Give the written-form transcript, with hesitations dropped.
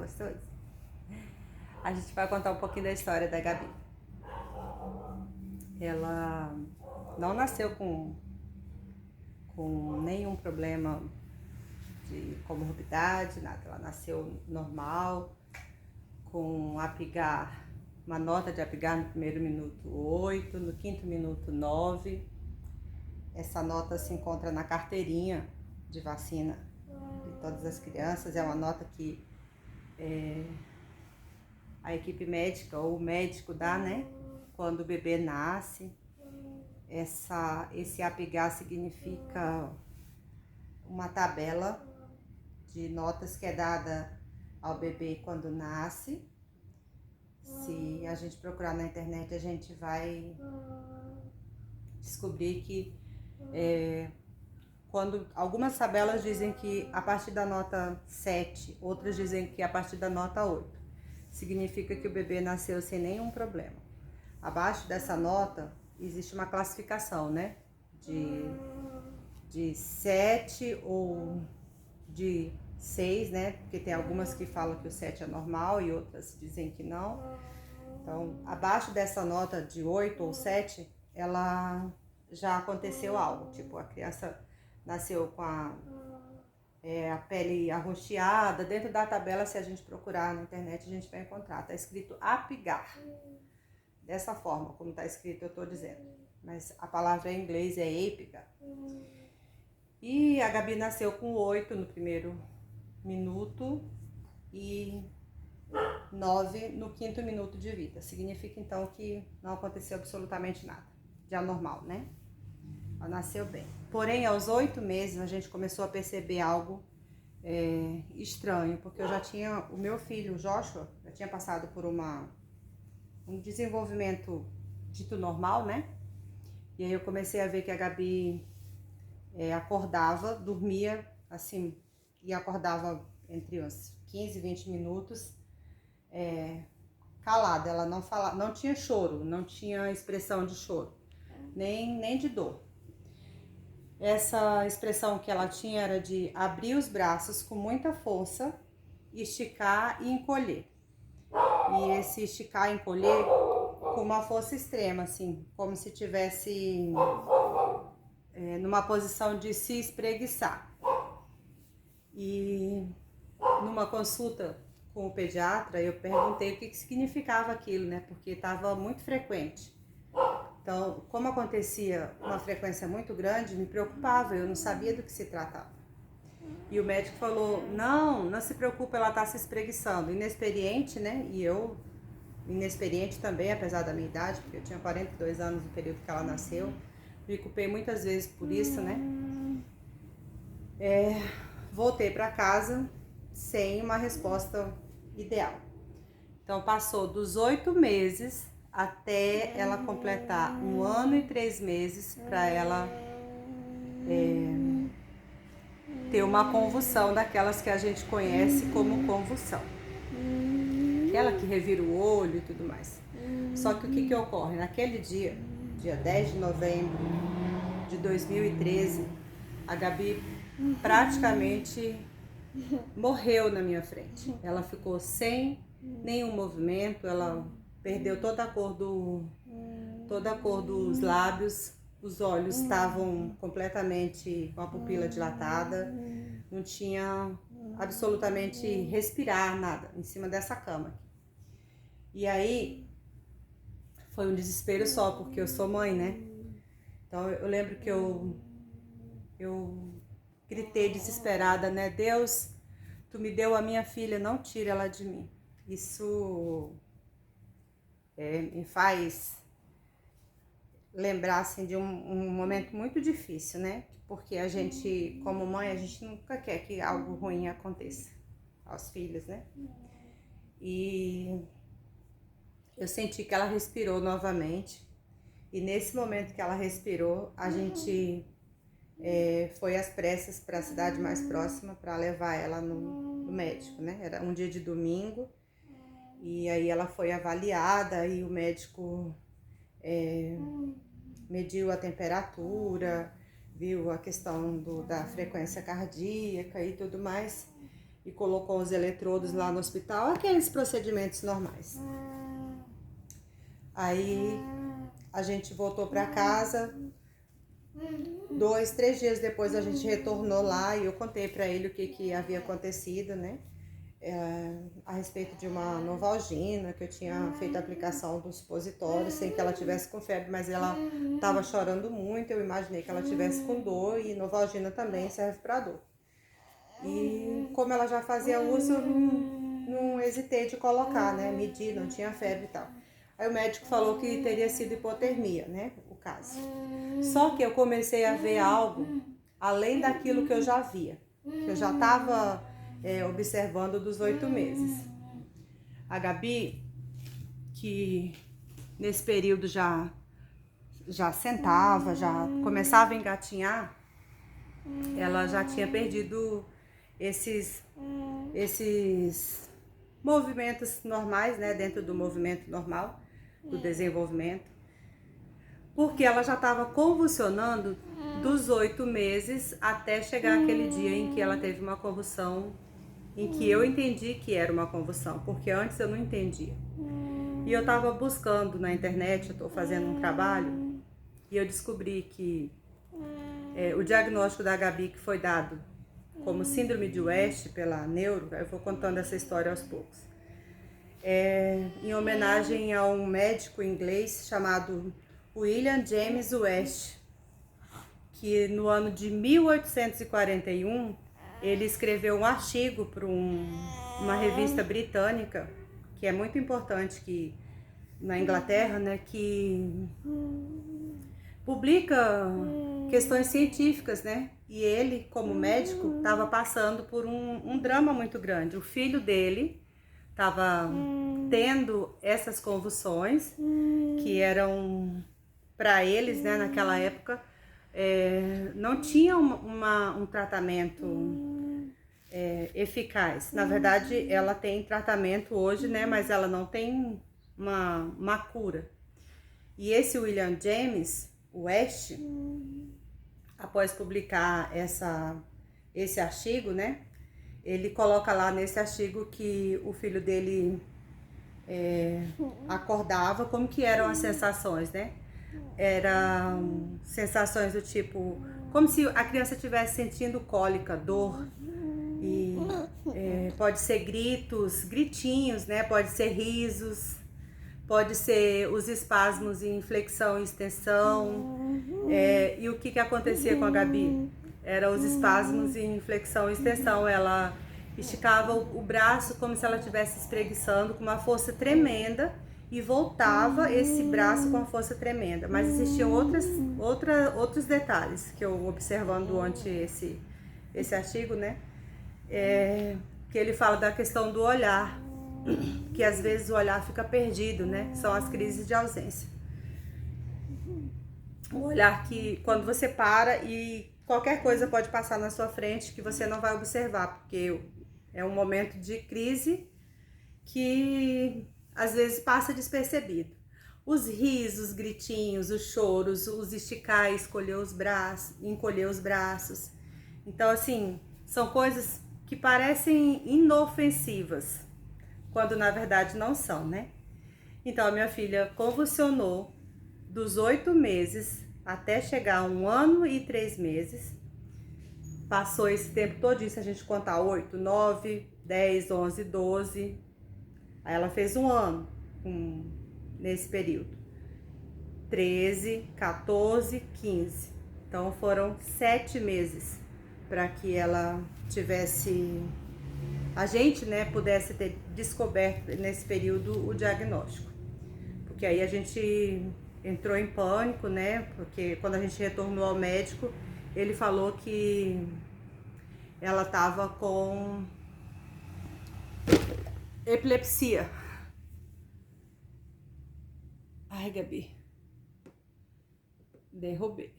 gostoso? A gente vai contar um pouquinho da história da Gabi. Ela não nasceu com nenhum problema de comorbidade, nada. Ela nasceu normal, com Apgar, uma nota de Apgar no primeiro minuto 8, no quinto minuto 9. Essa nota se encontra na carteirinha de vacina de todas as crianças. É uma nota que a equipe médica ou o médico dá, né? Quando o bebê nasce. Esse Apgar significa uma tabela de notas que é dada ao bebê quando nasce. Se a gente procurar na internet, a gente vai descobrir que quando algumas tabelas dizem que a partir da nota 7, outras dizem que a partir da nota 8. Significa que o bebê nasceu sem nenhum problema. Abaixo dessa nota existe uma classificação, né? De 7 ou de 6, né? Porque tem algumas que falam que o 7 é normal e outras dizem que não. Então, abaixo dessa nota de 8 ou 7, ela já aconteceu algo. Tipo, a criança nasceu com a pele arroxeada. Dentro da tabela, se a gente procurar na internet, a gente vai encontrar. Tá escrito Apgar. Dessa forma, como tá escrito, eu tô dizendo. Mas a palavra em inglês é Apgar. E a Gabi nasceu com 8 no primeiro minuto e 9 no quinto minuto de vida. Significa então que não aconteceu absolutamente nada de anormal, né? Ela nasceu bem. Porém, aos 8 meses a gente começou a perceber algo estranho, porque eu já tinha, o meu filho, o Joshua, já tinha passado por um desenvolvimento dito normal, né? E aí eu comecei a ver que a Gabi acordava, dormia assim, e acordava entre uns 15 e 20 minutos calada. Ela não falava, não tinha choro, não tinha expressão de choro, nem de dor. Essa expressão que ela tinha era de abrir os braços com muita força, esticar e encolher. E esse esticar e encolher com uma força extrema, assim, como se tivesse numa posição de se espreguiçar. E numa consulta com o pediatra, eu perguntei o que significava aquilo, né? Porque estava muito frequente. Então, como acontecia uma frequência muito grande, me preocupava, eu não sabia do que se tratava. E o médico falou, não se preocupe, ela está se espreguiçando. Inexperiente, né? E eu, inexperiente também, apesar da minha idade, porque eu tinha 42 anos no período que ela nasceu. Me culpei muitas vezes por isso, né? Voltei para casa sem uma resposta ideal. Então, passou dos 8 meses até ela completar 1 ano e 3 meses para ela ter uma convulsão daquelas que a gente conhece como convulsão. Aquela que revira o olho e tudo mais. Só que o que ocorre? Naquele dia 10 de novembro de 2013, a Gabi praticamente morreu na minha frente. Ela ficou sem nenhum movimento, ela perdeu toda a cor dos lábios, os olhos estavam completamente com a pupila dilatada, não tinha absolutamente respirar, nada, em cima dessa cama. E aí foi um desespero só, porque eu sou mãe, né? Então eu lembro que eu gritei desesperada, né? Deus, tu me deu a minha filha, não tira ela de mim. Isso me faz lembrar assim, de um momento muito difícil, né? Porque a gente, como mãe, a gente nunca quer que algo ruim aconteça aos filhos, né? E eu senti que ela respirou novamente. E nesse momento que ela respirou, a gente foi às pressas para a cidade mais próxima para levar ela no médico, né? Era um dia de domingo. E aí ela foi avaliada e o médico mediu a temperatura, viu a questão da frequência cardíaca e tudo mais. e colocou os eletrodos lá no hospital, aqueles procedimentos normais. Aí a gente voltou para casa, 2, 3 dias depois a gente retornou lá e eu contei para ele o que havia acontecido, né? A respeito de uma Novalgina, que eu tinha feito a aplicação do supositório sem que ela tivesse com febre, mas ela estava chorando muito, eu imaginei que ela tivesse com dor e Novalgina também serve para dor. E como ela já fazia uso, eu não hesitei de colocar, né? Medir, não tinha febre e tal. Aí o médico falou que teria sido hipotermia, né? O caso. Só que eu comecei a ver algo além daquilo que eu já via, que eu já estava observando dos 8 meses. A Gabi, que nesse período já sentava, já começava a engatinhar, ela já tinha perdido esses movimentos normais, né, dentro do movimento normal do desenvolvimento, porque ela já estava convulsionando dos 8 meses até chegar aquele dia em que ela teve uma convulsão, em que eu entendi que era uma convulsão, porque antes eu não entendia. E eu estava buscando na internet, eu estou fazendo um trabalho, e eu descobri que o diagnóstico da Gabi, que foi dado como síndrome de West pela neuro, eu vou contando essa história aos poucos, em homenagem a um médico inglês chamado William James West, que no ano de 1841 ele escreveu um artigo para uma revista britânica, que é muito importante, que na Inglaterra, né, que publica questões científicas, né? E ele, como médico, estava passando por um drama muito grande. O filho dele estava tendo essas convulsões, que eram, para eles, né, naquela época, não tinha um tratamento eficaz. Na verdade, ela tem tratamento hoje, né, mas ela não tem uma cura. E esse William James West, após publicar esse artigo, né, ele coloca lá nesse artigo que o filho dele acordava, como que eram as sensações, né? Eram sensações do tipo, como se a criança estivesse sentindo cólica, dor, e pode ser gritinhos, né? Pode ser risos, pode ser os espasmos em flexão e extensão. E o que acontecia com a Gabi? Era os espasmos em flexão e extensão. Ela esticava o braço como se ela estivesse espreguiçando com uma força tremenda e voltava esse braço com uma força tremenda. Mas existiam outros detalhes que eu observando durante esse artigo, né? Que ele fala da questão do olhar, que às vezes o olhar fica perdido, né? São as crises de ausência. O olhar que quando você para e qualquer coisa pode passar na sua frente que você não vai observar, porque é um momento de crise que às vezes passa despercebido. Os risos, os gritinhos, os choros, os esticar, encolher os braços. Então, assim, são coisas que parecem inofensivas, quando na verdade não são, né? Então, a minha filha convulsionou dos 8 meses até chegar a 1 ano e 3 meses. Passou esse tempo todinho, se a gente contar 8, 9, 10, 11, 12. Aí ela fez 1 ano nesse período. 13, 14, 15. Então foram 7 meses para que ela tivesse, a gente, né, pudesse ter descoberto nesse período o diagnóstico. Porque aí a gente entrou em pânico, né? Porque quando a gente retornou ao médico, ele falou que ela estava com epilepsia. Ai, Gabi, derrubei.